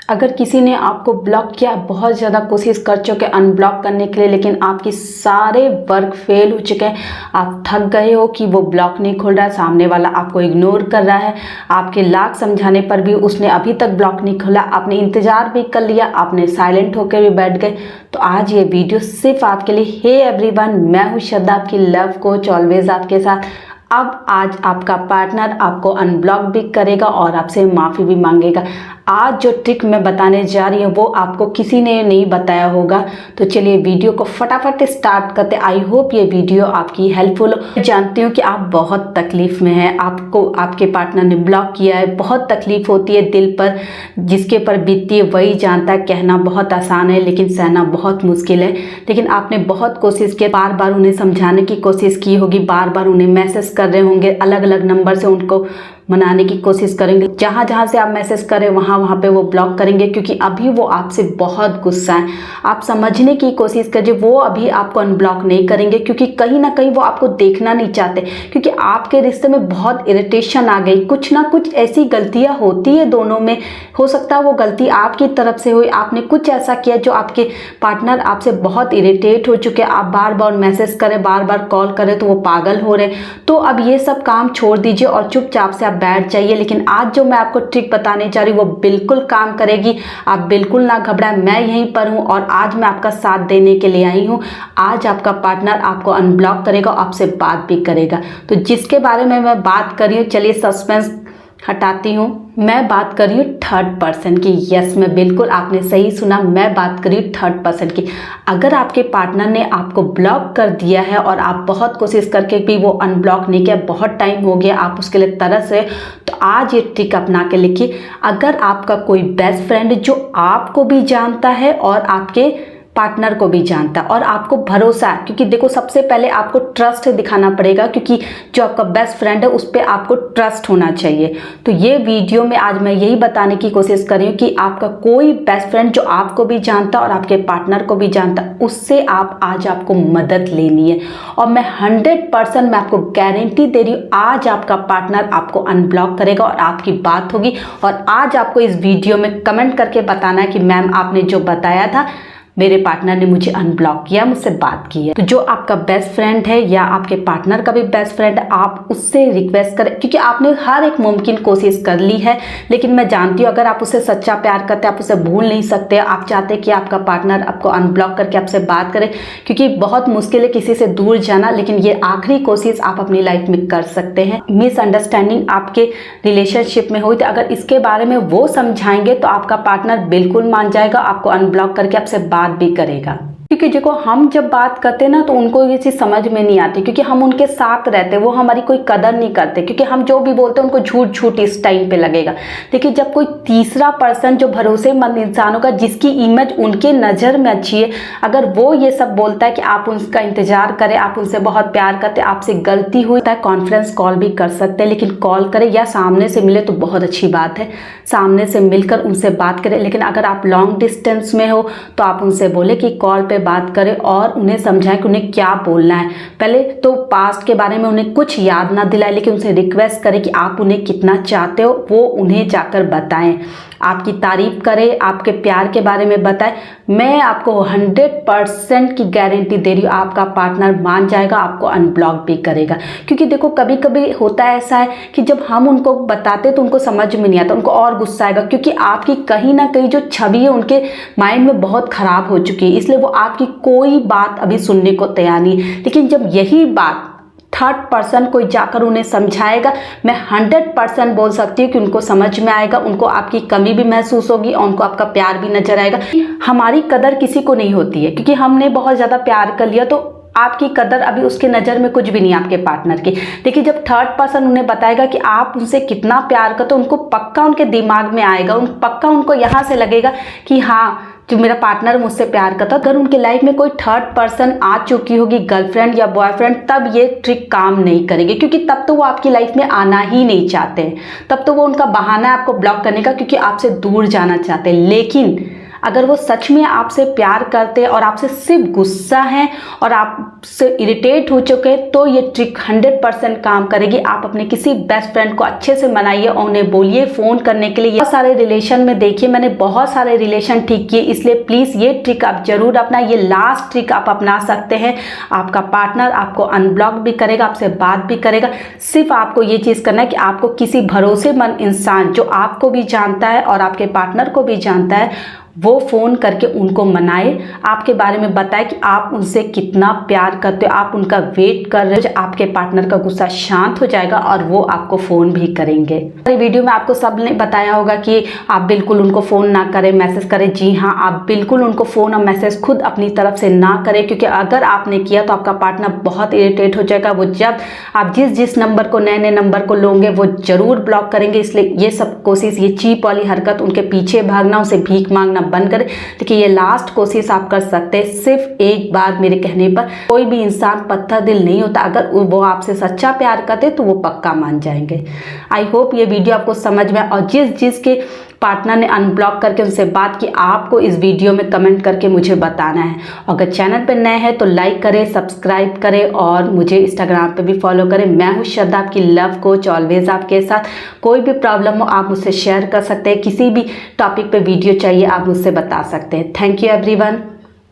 अगर किसी ने आपको ब्लॉक किया, बहुत ज़्यादा कोशिश कर चुके अनब्लॉक करने के लिए, लेकिन आपके सारे वर्क फेल हो चुके हैं, आप थक गए हो कि वो ब्लॉक नहीं खुल रहा है, सामने वाला आपको इग्नोर कर रहा है, आपके लाख समझाने पर भी उसने अभी तक ब्लॉक नहीं खोला, आपने इंतज़ार भी कर लिया, आपने साइलेंट होकर भी बैठ गए, तो आज ये वीडियो सिर्फ आपके लिए। हे एवरीवन, मैं हूँ श्रद्धा, आपकी लव कोच, ऑलवेज आपके साथ। अब आज आपका पार्टनर आपको अनब्लॉक भी करेगा और आपसे माफ़ी भी मांगेगा। आज जो ट्रिक मैं बताने जा रही हूँ वो आपको किसी ने नहीं बताया होगा। तो चलिए वीडियो को फटाफट स्टार्ट करते। आई होप ये वीडियो आपकी हेल्पफुल हो। जानती हूँ कि आप बहुत तकलीफ़ में हैं, आपको आपके पार्टनर ने ब्लॉक किया है, बहुत तकलीफ़ होती है दिल पर। जिसके पर बीतती है वही जानता है। कहना बहुत आसान है लेकिन सहना बहुत मुश्किल है। लेकिन आपने बहुत कोशिश की, बार बार उन्हें समझाने की कोशिश की होगी, बार बार उन्हें मैसेज कर रहे होंगे, अलग अलग नंबर से उनको मनाने की कोशिश करेंगे। जहाँ जहाँ से आप मैसेज करें वहाँ वहाँ पे वो ब्लॉक करेंगे, क्योंकि अभी वो आपसे बहुत गुस्सा है। आप समझने की कोशिश करिए, वो अभी आपको अनब्लॉक नहीं करेंगे, क्योंकि कहीं ना कहीं वो आपको देखना नहीं चाहते, क्योंकि आपके रिश्ते में बहुत इरिटेशन आ गई। कुछ ना कुछ ऐसी गलतियाँ होती है दोनों में। हो सकता है वो गलती आपकी तरफ से हुई, आपने कुछ ऐसा किया जो आपके पार्टनर आपसे बहुत इरिटेट हो चुके। आप बार बार मैसेज करें, बार बार कॉल करें तो वो पागल हो रहे। तो अब ये सब काम छोड़ दीजिए और चुपचाप से बैठ जाइए। लेकिन आज जो मैं आपको ट्रिक बताने जा रही हूँ वो बिल्कुल काम करेगी। आप बिल्कुल ना घबराएं, मैं यहीं पर हूँ और आज मैं आपका साथ देने के लिए आई हूँ। आज आपका पार्टनर आपको अनब्लॉक करेगा, आपसे बात भी करेगा। तो जिसके बारे में मैं बात कर रही हूँ, चलिए सस्पेंस हटाती हूँ। मैं बात कर रही हूँ थर्ड पर्सन की। यस, मैं बिल्कुल, आपने सही सुना, मैं बात कर रही हूँ थर्ड पर्सन की। अगर आपके पार्टनर ने आपको ब्लॉक कर दिया है और आप बहुत कोशिश करके भी वो अनब्लॉक नहीं किया, बहुत टाइम हो गया, आप उसके लिए तरस रहे, तो आज ये ट्रिक अपना के लिखिए। अगर आपका कोई बेस्ट फ्रेंड जो आपको भी जानता है और आपके पार्टनर को भी जानता है और आपको भरोसा है, क्योंकि देखो सबसे पहले आपको ट्रस्ट दिखाना पड़ेगा, क्योंकि जो आपका बेस्ट फ्रेंड है उस पर आपको ट्रस्ट होना चाहिए। तो ये वीडियो में आज मैं यही बताने की कोशिश कर रही हूँ कि आपका कोई बेस्ट फ्रेंड जो आपको भी जानता और आपके पार्टनर को भी जानता, उससे आप आज आपको मदद लेनी है। और मैं 100% मैं आपको गारंटी दे रही हूँ, आज आपका पार्टनर आपको अनब्लॉक करेगा और आपकी बात होगी। और आज आपको इस वीडियो में कमेंट करके बताना है कि मैम आपने जो बताया था, मेरे पार्टनर ने मुझे अनब्लॉक किया, मुझसे बात की है। तो जो आपका बेस्ट फ्रेंड है या आपके पार्टनर का भी बेस्ट फ्रेंड है, आप उससे रिक्वेस्ट करें, क्योंकि आपने हर एक मुमकिन कोशिश कर ली है। लेकिन मैं जानती हूँ अगर आप उससे सच्चा प्यार करते हैं, आप उसे भूल नहीं सकते। आप चाहते हैं कि आपका पार्टनर आपको अनब्लॉक करके आपसे बात करे, क्योंकि बहुत मुश्किल है किसी से दूर जाना, लेकिन ये आखिरी कोशिश आप अपनी लाइफ में कर सकते हैं। मिसअंडरस्टैंडिंग आपके रिलेशनशिप में हुई, तो अगर इसके बारे में वो समझाएंगे तो आपका पार्टनर बिल्कुल मान जाएगा, आपको अनब्लॉक करके आपसे बात भी करेगा। क्योंकि देखो हम जब बात करते हैं ना तो उनको ये चीज़ समझ में नहीं आती, क्योंकि हम उनके साथ रहते हैं, वो हमारी कोई कदर नहीं करते, क्योंकि हम जो भी बोलते हैं उनको झूठ झूठ इस टाइम पे लगेगा। देखिए जब कोई तीसरा पर्सन जो भरोसेमंद इंसान होगा, जिसकी इमेज उनके नज़र में अच्छी है, अगर वो ये सब बोलता है कि आप उनका इंतजार करें, आप उनसे बहुत प्यार करते हैं, आपसे गलती हुई है, कॉन्फ्रेंस कॉल भी कर सकते हैं, लेकिन कॉल करें या सामने से मिले तो बहुत अच्छी बात है, सामने से मिलकर उनसे बात करें। लेकिन अगर आप लॉन्ग डिस्टेंस में हो तो आप उनसे बोले कि कॉल पे बात करें और उन्हें समझाएं कि उन्हें क्या बोलना है। पहले तो पास्ट के बारे में उन्हें कुछ याद ना दिलाएं, लेकिन उनसे रिक्वेस्ट करें कि आप उन्हें कितना चाहते हो वो उन्हें जाकर बताएं, आपकी तारीफ करें, आपके प्यार के बारे में बताएं। मैं आपको 100% की गारंटी दे रही हूँ, आपका पार्टनर मान जाएगा, आपको अनब्लॉक भी करेगा। क्योंकि देखो कभी कभी होता है ऐसा है कि जब हम उनको बताते तो उनको समझ में नहीं आता, उनको और गुस्सा आएगा, क्योंकि आपकी कहीं ना कहीं जो छवि है उनके माइंड में बहुत खराब हो चुकी है, इसलिए वो आपकी कोई बात अभी सुनने को तैयार नहीं है। लेकिन जब यही बात थर्ड पर्सन कोई जाकर उन्हें समझाएगा, मैं 100% बोल सकती हूँ कि उनको समझ में आएगा, उनको आपकी कमी भी महसूस होगी और उनको आपका प्यार भी नजर आएगा। हमारी कदर किसी को नहीं होती है, क्योंकि हमने बहुत ज़्यादा प्यार कर लिया, तो आपकी कदर अभी उसके नज़र में कुछ भी नहीं आपके पार्टनर की। देखिए जब थर्ड पर्सन उन्हें बताएगा कि आप उनसे कितना प्यार करते हो, उनको पक्का उनके दिमाग में आएगा, पक्का उनको यहाँ से लगेगा कि हाँ जो मेरा पार्टनर मुझसे प्यार करता। अगर उनके लाइफ में कोई थर्ड पर्सन आ चुकी होगी, गर्लफ्रेंड या बॉयफ्रेंड, तब ये ट्रिक काम नहीं करेगी, क्योंकि तब तो वो आपकी लाइफ में आना ही नहीं चाहते हैं, तब तो वो उनका बहाना है आपको ब्लॉक करने का, क्योंकि आपसे दूर जाना चाहते हैं। लेकिन अगर वो सच में आपसे प्यार करते हैं और आपसे सिर्फ गुस्सा है और आपसे इरिटेट हो चुके हैं, तो ये ट्रिक 100% काम करेगी। आप अपने किसी बेस्ट फ्रेंड को अच्छे से मनाइए और उन्हें बोलिए फ़ोन करने के लिए। बहुत सारे रिलेशन में देखिए, मैंने बहुत सारे रिलेशन ठीक किए, इसलिए प्लीज़ ये ट्रिक आप जरूर अपना, ये लास्ट ट्रिक आप अपना सकते हैं। आपका पार्टनर आपको अनब्लॉक भी करेगा, आपसे बात भी करेगा। सिर्फ आपको ये चीज़ करना है कि आपको किसी भरोसेमंद इंसान जो आपको भी जानता है और आपके पार्टनर को भी जानता है, वो फ़ोन करके उनको मनाए, आपके बारे में बताए कि आप उनसे कितना प्यार करते हो, आप उनका वेट कर रहे हो। आपके पार्टनर का गुस्सा शांत हो जाएगा और वो आपको फ़ोन भी करेंगे। हमारी वीडियो में आपको सब ने बताया होगा कि आप बिल्कुल उनको फ़ोन ना करें, मैसेज करें। जी हाँ, आप बिल्कुल उनको फ़ोन और मैसेज खुद अपनी तरफ से ना करें, क्योंकि अगर आपने किया तो आपका पार्टनर बहुत इरिटेट हो जाएगा। वो जब आप जिस नंबर को, नए नंबर को लोगे, वो ज़रूर ब्लॉक करेंगे। इसलिए ये सब कोशिश, ये चीप वाली हरकत, उनके पीछे भागना, उसे भीख मांगना बंद करें। देखिए, ये लास्ट कोशिश आप कर सकते हैं सिर्फ एक बार मेरे कहने पर। कोई भी इंसान पत्थर दिल नहीं होता, अगर वो आपसे सच्चा प्यार करते तो वो पक्का मान जाएंगे। आई होप ये वीडियो आपको समझ में, और जिसके पार्टनर ने अनब्लॉक करके उनसे बात की, आपको इस वीडियो में कमेंट करके मुझे बताना है। अगर चैनल पर नए हैं तो लाइक करें, सब्सक्राइब करें और मुझे इंस्टाग्राम पे भी फॉलो करें। मैं हूँ श्रद्धा, आपकी लव कोच, ऑलवेज आपके साथ। कोई भी प्रॉब्लम हो आप मुझसे शेयर कर सकते हैं, किसी भी टॉपिक पे वीडियो चाहिए आप मुझसे बता सकते हैं। Thank you everyone.